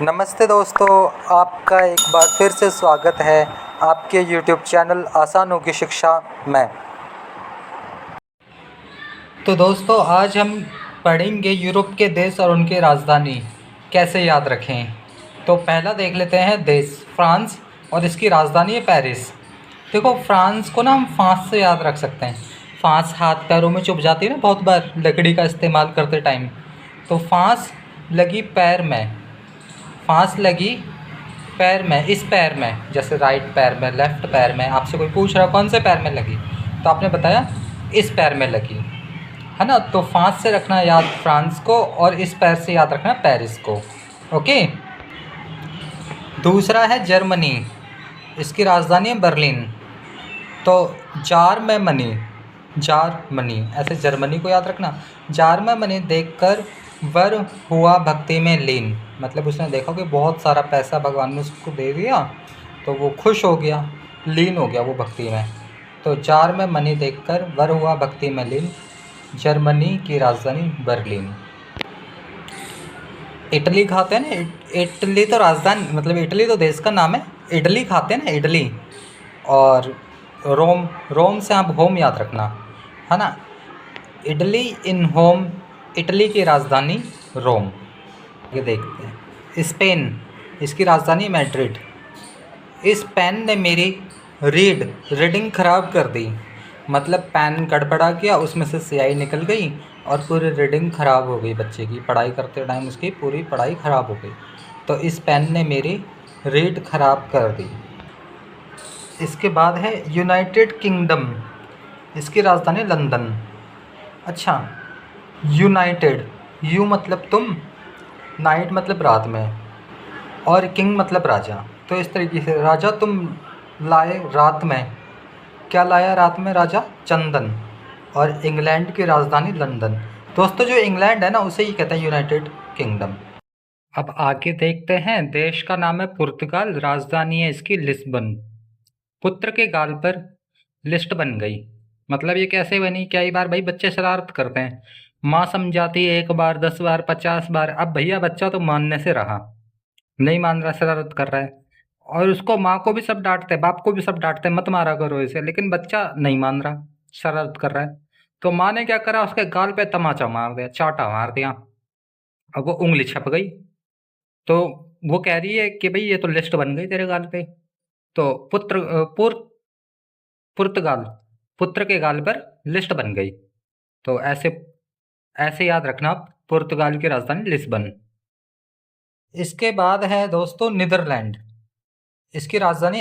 नमस्ते दोस्तों, आपका एक बार फिर से स्वागत है आपके YouTube चैनल आसानों की शिक्षा में। तो दोस्तों, आज हम पढ़ेंगे यूरोप के देश और उनकी राजधानी कैसे याद रखें। तो पहला देख लेते हैं देश फ्रांस और इसकी राजधानी है पेरिस। देखो, फ्रांस को ना हम फांस से याद रख सकते हैं। फांस हाथ पैरों में चुभ जाती है ना बहुत बार लकड़ी का इस्तेमाल करते टाइम। तो फांस लगी पैर में, फांस लगी पैर में, इस पैर में, जैसे राइट पैर में, लेफ्ट पैर में। आपसे कोई पूछ रहा है कौन से पैर में लगी, तो आपने बताया इस पैर में लगी, है ना। तो फांस से रखना याद फ्रांस को और इस पैर से याद रखना पेरिस को। ओके। दूसरा है जर्मनी, इसकी राजधानी है बर्लिन। तो जार में मनी, जार मनी, ऐसे जर्मनी को याद रखना। जार में मनी देखकर वर हुआ भक्ति में लीन, मतलब उसने देखा कि बहुत सारा पैसा भगवान ने उसको दे दिया तो वो खुश हो गया, लीन हो गया वो भक्ति में। तो जार में मनी देखकर वर हुआ भक्ति में लीन। जर्मनी की राजधानी बर्लिन। इटली खाते हैं ना, इटली तो राजधानी, मतलब इटली तो देश का नाम है। इडली खाते हैं ना, इडली। और रोम, रोम से आप होम याद रखना, है ना। इडली इन होम, इटली की राजधानी रोम। ये देखते हैं स्पेन, इसकी राजधानी मैड्रिड। इस पेन ने मेरी रीडिंग ख़राब कर दी, मतलब पेन गड़बड़ा गया, उसमें से स्याही निकल गई और पूरी रीडिंग ख़राब हो गई। बच्चे की पढ़ाई करते टाइम उसकी पूरी पढ़ाई ख़राब हो गई। तो इस पेन ने मेरी रीड ख़राब कर दी। इसके बाद है यूनाइटेड किंगडम, इसकी राजधानी लंदन। अच्छा, यूनाइटेड, यू मतलब तुम, नाइट मतलब रात में, और किंग मतलब राजा। तो इस तरीके से राजा तुम लाए रात में, क्या लाया रात में राजा? चंदन। और इंग्लैंड की राजधानी लंदन। दोस्तों, जो इंग्लैंड है ना उसे ही कहते हैं यूनाइटेड किंगडम। अब आगे देखते हैं, देश का नाम है पुर्तगाल, राजधानी है इसकी लिस्बन। पुत्र के गाल पर लिस्ट बन गई, मतलब ये कैसे बनी? कई बार भाई बच्चे शरारत करते हैं, माँ समझाती है 1 बार 10 बार 50 बार। अब भैया बच्चा तो मानने से रहा नहीं, मान रहा, शरारत कर रहा है, और उसको माँ को भी सब डांटते हैं, बाप को भी सब डांटते हैं, मत मारा करो इसे, लेकिन बच्चा नहीं मान रहा, शरारत कर रहा है। तो माँ ने क्या करा, उसके गाल पे तमाचा मार दिया, चाटा मार दिया। अब वो उंगली छप गई। तो वो कह रही है कि भाई ये तो लिस्ट बन गई तेरे गाल पे। तो पुर्तगाल, पुत्र के गाल पर लिस्ट बन गई। तो ऐसे ऐसे याद रखना, पुर्तगाल की राजधानी लिस्बन। इसके बाद है दोस्तों नीदरलैंड, इसकी राजधानी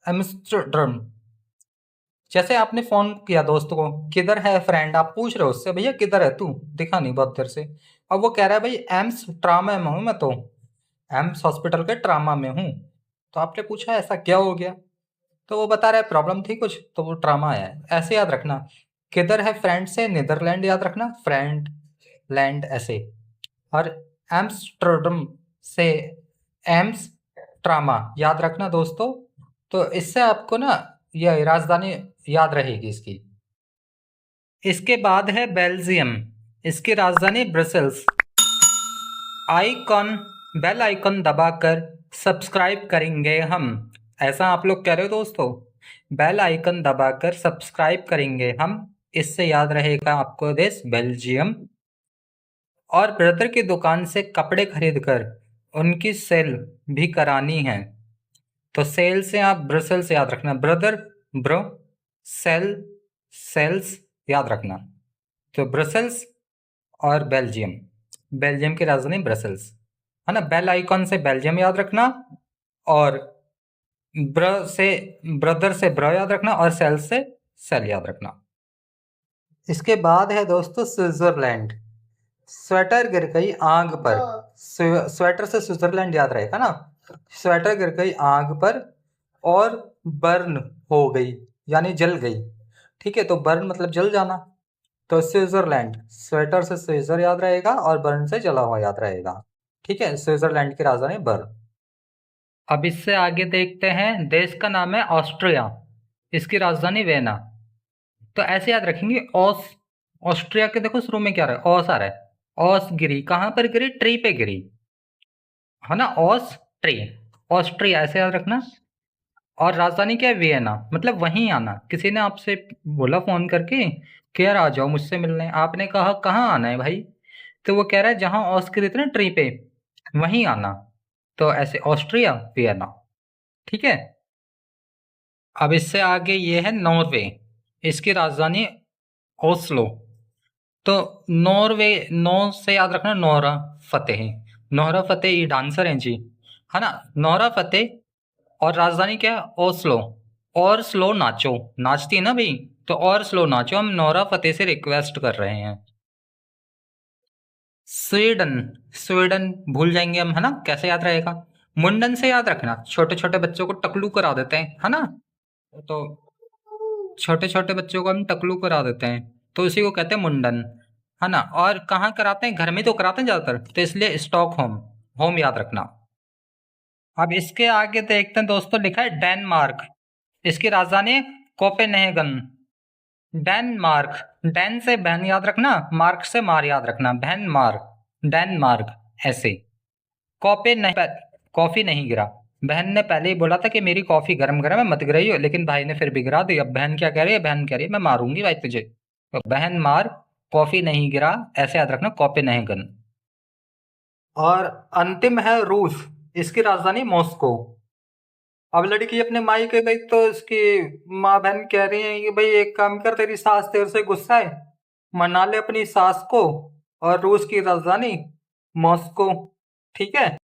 एम्स्टर्डम। जैसे आपने फोन किया दोस्त को, किधर है फ्रेंड, आप पूछ रहे हो उससे भैया किधर है तू, दिखा नहीं बहुत देर से। अब वो कह रहा है भाई एम्स ट्रामा में हूँ मैं, तो एम्स हॉस्पिटल के ट्रामा में हूँ। तो आपने पूछा ऐसा क्या हो गया, तो वो बता रहा है प्रॉब्लम थी कुछ, तो वो ट्रामा आया है। ऐसे याद रखना, किधर है फ्रेंड से नीदरलैंड याद रखना, फ्रेंड लैंड ऐसे। और एम्स्टर्डम से एम्स ट्रामा याद रखना दोस्तों। तो इससे आपको ना यह राजधानी याद रहेगी इसकी। इसके बाद है बेल्जियम, इसकी राजधानी ब्रसेल्स। आइकॉन, बेल आइकॉन दबाकर सब्सक्राइब करेंगे हम, ऐसा आप लोग कह रहे हो दोस्तों। बेल आइकन दबाकर सब्सक्राइब करेंगे हम, इससे याद रहेगा आपको देश बेल्जियम। और ब्रदर की दुकान से कपड़े खरीदकर उनकी सेल भी करानी है। तो सेल से आप ब्रसेल से याद रखना, ब्रदर ब्रो, सेल सेल्स याद रखना। तो ब्रसेल्स और बेल्जियम, बेल्जियम की राजधानी ब्रसेल्स, है ना। बेल आइकॉन से बेल्जियम याद रखना, और ब्र से ब्रदर से ब्र याद रखना, और सेल से सेल याद रखना। इसके बाद है दोस्तों स्विट्जरलैंड। स्वेटर गिर गई आग पर, स्वेटर से स्विट्जरलैंड याद रहेगा ना। स्वेटर गिर गई आग पर और बर्न हो गई, यानी जल गई। ठीक है, तो बर्न मतलब जल जाना। तो स्विट्जरलैंड, स्वेटर से स्विट्जर याद रहेगा और बर्न से जला हुआ याद रहेगा। ठीक है, स्विट्जरलैंड की राजधानी बर्न। अब इससे आगे देखते हैं, देश का नाम है ऑस्ट्रिया, इसकी राजधानी वेना। तो ऐसे याद रखेंगे, ऑस्ट्रिया के देखो शुरू में क्या रहा है, ऑस आ रहा है। ऑस गिरी, कहाँ पर गिरी? ट्री पे गिरी। है ना, ऑस्ट्री, ऑस्ट्रिया ऐसे याद रखना। और राजधानी क्या है, वियना, मतलब वहीं आना। किसी ने आपसे बोला फोन करके कि यार आ जाओ मुझसे मिलने, आपने कहा कहाँ आना है भाई, तो वो कह रहा है जहाँ ऑस्कर इतने ट्री पे वहीं आना। तो ऐसे ऑस्ट्रिया, वियना। ठीक है। अब इससे आगे ये है नॉर्वे, इसकी राजधानी ओस्लो। तो नॉर्वे, नो से याद रखना नोरा फतेह, नोरा फतेह ये डांसर हैं जी, है ना, नोरा फतेह। और राजधानी क्या है, ओस्लो। और स्लो नाचो, नाचती है ना भाई, तो और स्लो नाचो, हम नोरा फतेह से रिक्वेस्ट कर रहे हैं। स्वीडन, स्वीडन भूल जाएंगे हम, है ना, कैसे याद रहेगा। मुंडन से याद रखना, छोटे छोटे बच्चों को टकलू करा देते हैं, है ना, तो छोटे छोटे बच्चों को हम टकलू करा देते हैं, तो उसी को कहते हैं मुंडन, है ना। और कहाँ कराते हैं, घर में तो कराते हैं ज्यादातर, तो इसलिए स्टॉकहोम, होम याद रखना। अब इसके आगे देखते हैं दोस्तों, लिखा है डेनमार्क, इसकी राजधानी है कोपेनहेगन। डेनमार्क, डैन से बहन याद रखना, मार्क से मार याद रखना, बहन मार्क, डेनमार्क ऐसे। कॉफी नहीं, कॉफी नहीं गिरा। बहन ने पहले ही बोला था कि मेरी कॉफी गरम गरम है मत गिराइयो, लेकिन भाई ने फिर भी गिरा दी। अब बहन क्या कह रही है, बहन कह रही है मैं मारूंगी भाई तुझे, तो बहन मार, कॉफी नहीं गिरा, ऐसे याद रखना, कॉफी नहीं गन। और अंतिम है रूस, इसकी राजधानी मॉस्को। अब लड़की अपने माई के गई तो इसकी माँ बहन कह रही है कि भाई एक काम कर, तेरी सास तेरे से गुस्सा है, मना ले अपनी सास को, और रूस की राजधानी मॉस्को। ठीक है।